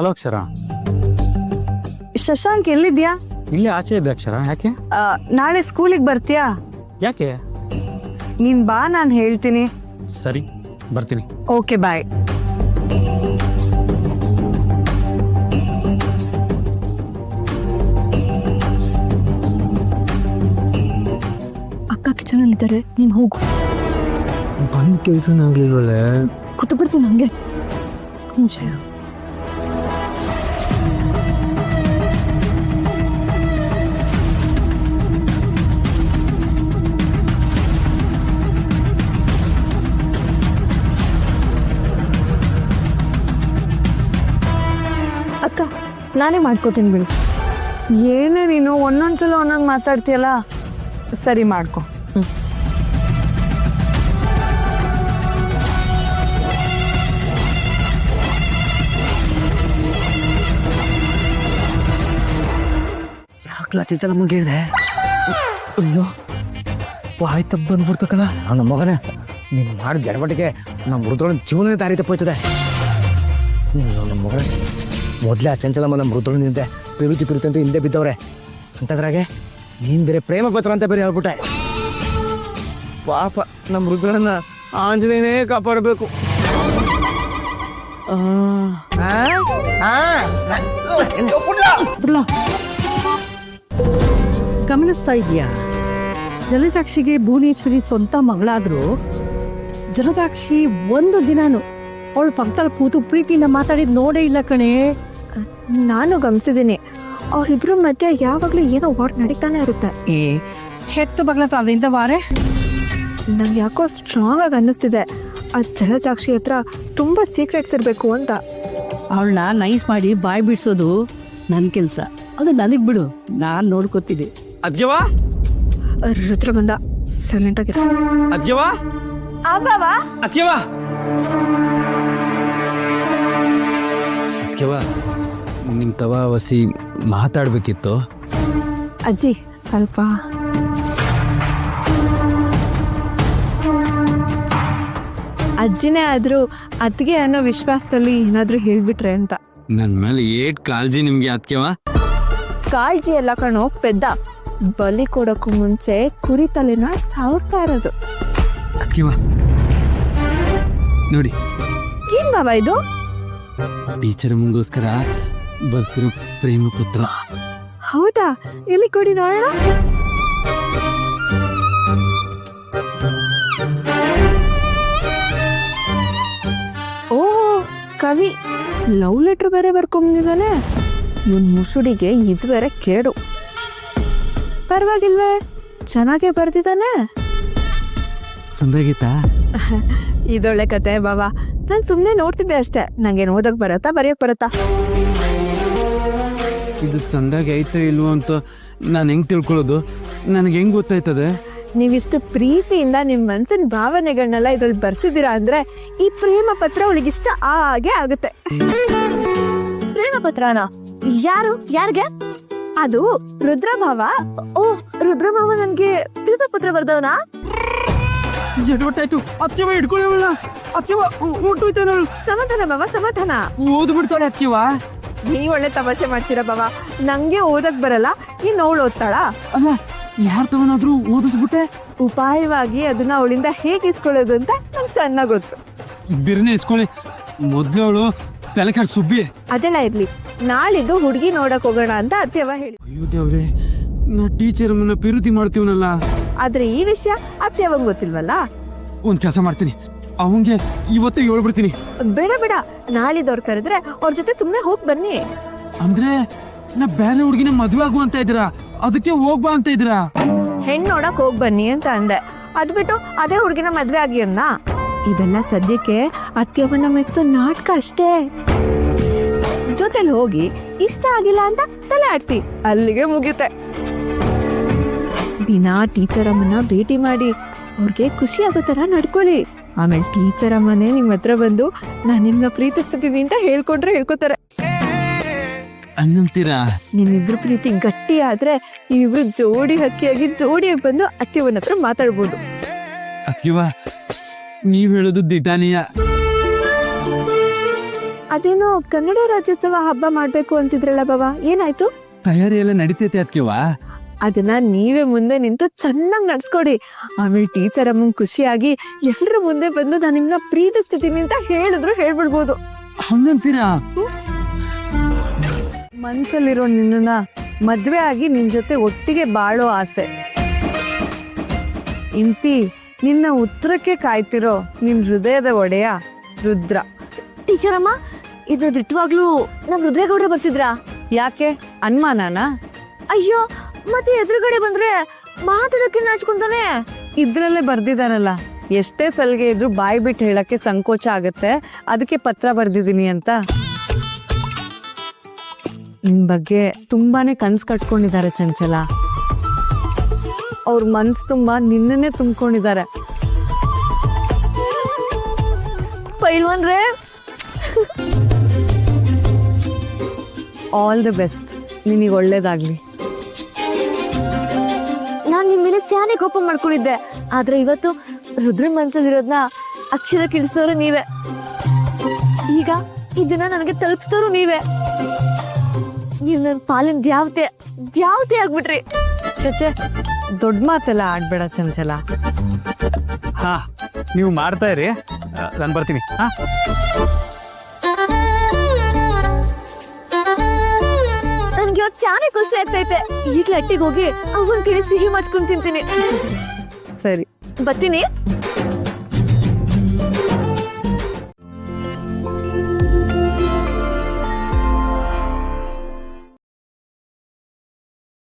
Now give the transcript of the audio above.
Hello ಅಕ್ಷರ. ಶಶಾಂಕ್ ಎಲ್ಲಿದ್ಯಾ? ಇಲ್ಲೇ ಆಚೆ ಇದ್ದೆ ಅಕ್ಷರ. ಯಾಕೆ? ನಾಳೆ ಸ್ಕೂಲಿಗೆ ಬರ್ತೀಯಾ? ಯಾಕೆ? ನೀನ್ ಬಾ, ನಾನು ಹೇಳ್ತೀನಿ. ಸರಿ, ಬರ್ತೀನಿ. ಓಕೆ, ಬಾಯ್. ಅಕ್ಕ ಕಿಚನ್ ಅಲ್ಲಿ ಇದ್ದಾರೆ, ನೀನ್ ಹೋಗು. ಬಂದ್ ಕೆಲ್ಸನ ಆಗ್ಲಿಲ್ವಲ್ಲ? ಕೂತು ಬಿಡ್ತೀನಿ ಹಂಗೆ. ಅಕ್ಕ, ನಾನೇ ಮಾಡ್ಕೋತೀನಿ ಬಿಡು. ಏನೇ ನೀನು ಒಂದೊಂದ್ಸಲ ಒಂದೊಂದು ಮಾತಾಡ್ತೀಯಲ್ಲ. ಸರಿ, ಮಾಡ್ಕೊ. ಯಾಕ್ಲಾತಿತ್ತ ನಮಗೆ ಹೇಳಿದೆ? ಅಯ್ಯೋ, ಆಯ್ತ ಬಂದ್ಬಿಡ್ತಕ್ಕಲ್ಲ. ನಮ್ಮ ಮಗನೇ, ನೀನು ಮಾಡಿದ ಎಡವಟ್ಟಿಗೆ ನಮ್ಮ ಮೃದ್ರೊಳ ಜೀವನನೇ ದಾರಿ ತಪ್ಪೋಯ್ತದೆ. ನಮ್ಮ ಮಗನೇ, ಮೊದಲೇ ಆ ಚಂಚಲಮ್ಮ ನಮ್ಮ ಮೃದ್ರೊಳ ನಿಂತೆ ಪಿರುತಿ ಅಂತ ಹಿಂದೆ ಬಿದ್ದವ್ರೆ. ಅಂತದ್ರಾಗೆ ನೀನು ಬೇರೆ ಪ್ರೇಮ ಪತ್ರ ಅಂತ ಬೇರೆ ಹೇಳ್ಬಿಟ್ಟೆ. ಪಾಪ ನಮ್ಮ ರುದ್ರನ್ನ ಆಂಜನೇಯನೇ ಕಾಪಾಡಬೇಕು. ಗಮನಿಸ್ತಾ ಇದೆಯಾ? ಜಲದಾಕ್ಷಿಗೆ ಭುವನೇಶ್ವರಿ ಸ್ವಂತ ಮಗಳಾದ್ರು ಜಲದಾಕ್ಷಿ ಒಂದು ದಿನಾನು ಅವಳು ಪಕ್ಕದಲ್ಲಿ ಕೂತು ಪ್ರೀತಿನ ಮಾತಾಡಿದ್ ನೋಡೇ ಇಲ್ಲ ಕಣೆ. ನಾನು ಗಮನಿಸಿದ್ದೀನಿ, ಅವ್ರಿಬ್ರು ಮಧ್ಯೆ ಯಾವಾಗಲೂ ಏನೋ ವಾಟ್ ನಡೀತಾನೆ ಇರುತ್ತೆ. ಹೆತ್ತು ಬಗ್ಲ ಅದರಿಂದ ವಾರೆ ನಂಗೆ ಯಾಕೋ ಸ್ಟ್ರಾಂಗ್ ಆಗಿ ಅನ್ನಿಸ್ತಿದೆ, ಆ ಜಲಜಾಕ್ಷಿ ಹತ್ರ ತುಂಬಾ ಸೀಕ್ರೆಟ್ಸ್ ಇರಬೇಕು ಅಂತ. ಅವಳನ್ನ ನೈಸ್ ಮಾಡಿ ಬಾಯ್ ಬಿಡ್ಸೋದು ನನ್ನ ಕೆಲಸ. ಅದು ನನಗ್ ಬಿಡು, ನಾನ್ ನೋಡ್ಕೋತೀನಿ. ಅಜ್ಜವಾ, ರುದ್ರ ಬಂದ, ಸೈಲೆಂಟ್ ಆಗಿ. ಅಜ್ಜವಾ, ಅಜ್ಜವಾ, ಅಜ್ಜವಾ, ನಿಮ್ ತವ ವಸಿ ಮಾತಾಡ್ಬೇಕಿತ್ತು. ಅಜ್ಜಿ ಸ್ವಲ್ಪ. ಅಜ್ಜಿನೇ ಆದ್ರೂ ಅತ್ತಿಗೆ ಅನ್ನೋ ವಿಶ್ವಾಸದಲ್ಲಿ ಏನಾದ್ರೂ ಹೇಳ್ಬಿಟ್ರೆ ಅಂತ. ನನ್ ಮೇಲೆ ಏಟ್ ಕಾಳಜಿ ನಿಮ್ಗೆ ಅದ್ಕೆವಾ? ಕಾಳಜಿ ಎಲ್ಲ ಕಣೋ ಪೆದ್ದ. ಬಲಿ ಕೊಡೋಕ್ಕೂ ಮುಂಚೆ ಕುರಿ ತಲೆನ ಸಾವ್ರ್ತಾ ಇರೋದು. ಅದ್ಕೆವಾ ನೋಡಿ, ಏನ್ ಬಾಬಾ ಇದು? ಟೀಚರ್ ಮುಂಗೋಸ್ಕರ ಬರ್ಸಿರೋ ಪ್ರೇಮ ಪತ್ರ. ಹೌದಾ? ಎಲ್ಲಿ ಕೊಡಿ ನೋಡೋಣ. ಓ, ಕವಿ ಲವ್ ಲೆಟರ್ ಬೇರೆ ಬರ್ಕೊಂಬಂದಿದ್ದಾನೆ. ಇವನ್ ಮುಸುಡಿಗೆ ಇದು ಬೇರೆ ಕೇಡು. ಪರವಾಗಿಲ್ವೇ, ಚೆನ್ನಾಗೇ ಬರ್ದಿದ್ದಾನೆ. ಸಂದಾಗೈತಾ? ಇದೊಳ್ಳೆ ಕತೆ ಬಾಬಾ. ನಾನ್ ಸುಮ್ನೆ ನೋಡ್ತಿದ್ದೆ ಅಷ್ಟೇ. ನಂಗೇನ್ ಓದಕ್ ಬರತ್ತಾ, ಬರೆಯಕ್ ಬರತ್ತಾ? ಇದು ಸಂದಾಗ ಐತೆ ಇಲ್ವೋ ಅಂತ ನಾನು ಹೆಂಗ್ ತಿಳ್ಕೊಳ್ಳೋದು? ನನಗೆ ಹೆಂಗ್ ಗೊತ್ತಾಯ್ತದೆ? ನೀವಿಷ್ಟು ಪ್ರೀತಿಯಿಂದ ನಿಮ್ ಮನ್ಸಿನ ಭಾವನೆಗಳನ್ನೆಲ್ಲ ಇದ್ರಲ್ಲಿ ಬರ್ಸಿದ್ದೀರಾ ಅಂದ್ರೆ ಈ ಪ್ರೇಮ ಪತ್ರ ಅವಳಿಗಿಷ್ಟ ಹಾಗೆ ಆಗುತ್ತೆ. ಪ್ರೇಮ ಪತ್ರನ ಯಾರಿಗೆ? ಅದು ರುದ್ರಭಾವ. ಓ, ರುದ್ರಭಾವ ನನ್ಗೆ ಪ್ರೇಮ ಪತ್ರ ಬರ್ದವನಾ? ಎಡವಟ್ಟಾಯ್ತು. ಅತ್ಯವ ಹಿಡ್ಕೊಳ್ಳೋಣ. ಅತ್ಯವ ಹೊಟ್ಟೋಯ್ತಾನ. ಸಮಾಧಾನ ಬಾಬಾ, ಸಮಾಧಾನ. ಓದ್ಬಿಡ್ತಾಳೆ ಅತ್ಯವ. ನೀವ್ ಒಳ್ಳೆ ತಮಾಷೆ ಮಾಡ್ತೀರಾ ಬಾಬಾ. ನಂಗೆ ಓದಕ್ ಬರಲ್ಲ, ಇನ್ ಅವಳು ಓದ್ತಾಳ? ಅಲ್ಲ, ಯಾರ್ ತಗೊಂಡಾದ್ರೂ ಓದಿಸ್ಬಿಟ್ಟೆ. ಉಪಾಯವಾಗಿ ಅದನ್ನ ಅವಳಿಂದ ಹೇಗೆ ಇಸ್ಕೊಳ್ಳೋದು ಅಂತ ನಂಗೆ ಚೆನ್ನಾಗ್ ಗೊತ್ತು. ಬಿರ್ನೆ ಇಸ್ಕೊಳ್ಳಿ. ಮೊದ್ಲು ಅವಳು ತಲೆಕಾಡ್ ಸುಬ್ಬಿ. ಅದೆಲ್ಲ ಇರ್ಲಿ, ನಾಳಿದ್ದು ಹುಡುಗಿ ನೋಡಕ್ ಹೋಗೋಣ ಅಂತ ಅತ್ಯವ ಹೇಳಿ. ಅಯ್ಯೋ ದೇವ್ರೆ, ನಾ ಟೀಚರ್ ಅಮ್ಮನ್ನ ಪಿರುತಿ ಮಾಡ್ತೀವನಲ್ಲ. ಆದ್ರೆ ಈ ವಿಷಯ ಅತ್ಯವಂಗ್ ಗೊತ್ತಿಲ್ವಲ್ಲ. ಒಂದ್ ಕೆಲಸ ಮಾಡ್ತೀನಿ, ಅವಂಗೆ ಇವತ್ತೇ ಹೇಳ್ಬಿಡ್ತೀನಿ. ಬೇಡ ಬೇಡ, ನಾಳಿದವ್ರು ಕರೆದ್ರೆ ಅವ್ರ ಜೊತೆ ಸುಮ್ನೆ ಹೋಗ್ ಬನ್ನಿ. ಅಂದ್ರೆ ನಾ ಬೇರೆ ಹುಡುಗಿನ ಮದ್ವೆ ಆಗು ಅಂತ ಇದ್ದೀರಾ? ಅದಕ್ಕೆ ಹೋಗ್ಬಾ ಅಂತ ಇದ್ದೀರಾ? ಹೆಣ್ ನೋಡಕ್ ಹೋಗ್ ಬನ್ನಿ ಅಂತ ಅಂದೆ. ಅದ್ ಬಿಟ್ಟು ಅದೇ ಹುಡುಗಿನ ಮದ್ವೆ ಆಗಿ ಅನ್ನ. ಇದೆಲ್ಲ ಸದ್ಯಕ್ಕೆ ಅತ್ಯವನ್ನ ಮೆಚ್ಚೋ ನಾಟಕ ಅಷ್ಟೇ. ಜೊತೆಲಿ ಹೋಗಿ ಇಷ್ಟ ಆಗಿಲ್ಲ ಅಂತ ತಲೆ ಆಡ್ಸಿ, ಅಲ್ಲಿಗೆ ಮುಗಿಯುತ್ತೆ. ದಿನ ಟೀಚರ್ ಅಮ್ಮನ ಭೇಟಿ ಮಾಡಿ ಅವ್ರಿಗೆ ಖುಷಿ ಆಗೋ ತರ ನಡ್ಕೊಳ್ಳಿ. ಆಮೇಲೆ ಟೀಚರ್ ಅಮ್ಮನೇ ನಿಮ್ ಹತ್ರ ಬಂದು ನಾನ್ ನಿಮ್ನ ಪ್ರೀತಿಸ್ತಿದೀವಿ ಅಂತ ಹೇಳ್ಕೊತಾರೆ. ಅನ್ನಂತೀರಾ? ನಿಮ್ಮಿಬ್ರು ಪ್ರೀತಿ ಗಟ್ಟಿ ಆದ್ರೆ ನೀವಿಬ್ರು ಜೋಡಿ ಹಕ್ಕಿಯಾಗಿ ಜೋಡಿಯಾಗಿ ಬಂದು ಅತ್ತಿಯವನ ಹತ್ರ ಮಾತಾಡ್ಬೋದು. ಅತ್ಯವ, ನೀವ್ ಹೇಳೋದು ದಿಟಾನಿಯ. ಅದೇನೋ ಕನ್ನಡ ರಾಜ್ಯೋತ್ಸವ ಹಬ್ಬ ಮಾಡ್ಬೇಕು ಅಂತಿದ್ರಲ್ಲ ಬಾಬಾ, ಏನಾಯ್ತು? ತಯಾರಿ ಎಲ್ಲ ನಡೀತೈತೆ ಅದಕ್ಕೆವಾ. ಅದನ್ನ ನೀವೇ ಮುಂದೆ ನಿಂತು ಚೆನ್ನಾಗಿ ನಡ್ಸ್ಕೊಡಿ. ಆಮೇಲೆ ಟೀಚರ್ ಅಮ್ಮಂಗ್ ಖುಷಿಯಾಗಿ ಎಲ್ರ ಮುಂದೆ ಬಂದು ನಾನು ನಿಮ್ನ ಪ್ರೀತಿಸ್ತಿದ್ದೀನಿ ಅಂತ ಹೇಳ್ಬಿಡ್ಬೋದು. ಹಂಗಂತೀರಾ? ಮನ್ಸಲ್ಲಿರೋ ನಿನ್ನ ಮದ್ವೆ ಆಗಿ ನಿನ್ ಜೊತೆ ಒಟ್ಟಿಗೆ ಬಾಳೋ ಆಸೆ. ಇಂತಿ ನಿನ್ನ ಉತ್ತರಕ್ಕೆ ಕಾಯ್ತಿರೋ ನಿನ್ ಹೃದಯದ ಒಡೆಯ ರುದ್ರ. ಟೀಚರ್ ಅಮ್ಮ, ಇದು ದಿಟ್ಟವಾಗ್ಲೂ ನಮ್ ರುದ್ರೇಗೌಡ್ರೆ ಬರ್ಸಿದ್ರಾ? ಯಾಕೆ ಅನುಮಾನನ? ಅಯ್ಯೋ, ಮತ್ತೆ ಎದುರುಗಡೆ ಬಂದ್ರೆ ಮಾತಾಡಕ್ಕೆ ನಾಚ್ಕೊಂತಾನೆ. ಇದ್ರಲ್ಲೇ ಬರ್ದಿದಾರಲ್ಲ, ಎಷ್ಟೇ ಸಲಿಗೆ ಇದ್ರು ಬಾಯಿ ಬಿಟ್ಟು ಹೇಳಕ್ಕೆ ಸಂಕೋಚ ಆಗತ್ತೆ, ಅದಕ್ಕೆ ಪತ್ರ ಬರ್ದಿದೀನಿ ಅಂತ. ನಿನ್ ಬಗ್ಗೆ ತುಂಬಾನೇ ಕನ್ಸ್ ಕಟ್ಕೊಂಡಿದ್ದಾರೆ ಚಂಚಲ. ಅವ್ರ ಮನ್ಸ್ ತುಂಬಾ ನಿನ್ನನ್ನೇ ತುಂಬಿಕೊಂಡಿದ್ದಾರೆ. ಪೈಲ್ವಾನ್ರೆ, ಆಲ್ ದಿ ಬೆಸ್ಟ್, ನಿನಗೆ ಒಳ್ಳೇದಾಗ್ಲಿ. ನಾನ್ ನಿಮ್ ಮೇಲೆ ಸ್ಯಾನೆ ಕೋಪ ಮಾಡ್ಕೊಂಡಿದ್ದೆ, ಆದ್ರೆ ಇವತ್ತು ರುದ್ರನ್ ಮನ್ಸಲ್ಲಿರೋದ್ನ ಅಕ್ಷರ ಕಿಳಿಸೋರು ನೀವೇ. ಈಗ ಇದನ್ನ ನನಗೆ ತಲುಪಿಸೋರು ನೀವೇ. ನೀವ್ ನನ್ ಪಾಲಿನ ದ್ಯಾವತೆ ಆಗ್ಬಿಟ್ರಿ. ಚಚೆ, ದೊಡ್ಡ ಮಾತೆಲ್ಲ ಆಡ್ಬೇಡ ಚಂಚಲ. ಹಾ, ನೀವು ಮಾಡ್ತಾ ಇರಿ, ನಾನು ಬರ್ತೀನಿ. ಹಾ, ನನ್ಗೆ ಇವತ್ತು ಸ್ಯಾನೆ ಖುಷಿ ಆಗ್ತೈತೆ. ಈಗ್ಲೇ ಅಟ್ಟಿಗೆ ಹೋಗಿ ಅವನ್ ಕೇಳಿ ಸಿಹಿ ಮಾಡ್ಸ್ಕೊಂಡ್ ತಿಂತೀನಿ. ಸರಿ, ಬರ್ತೀನಿ.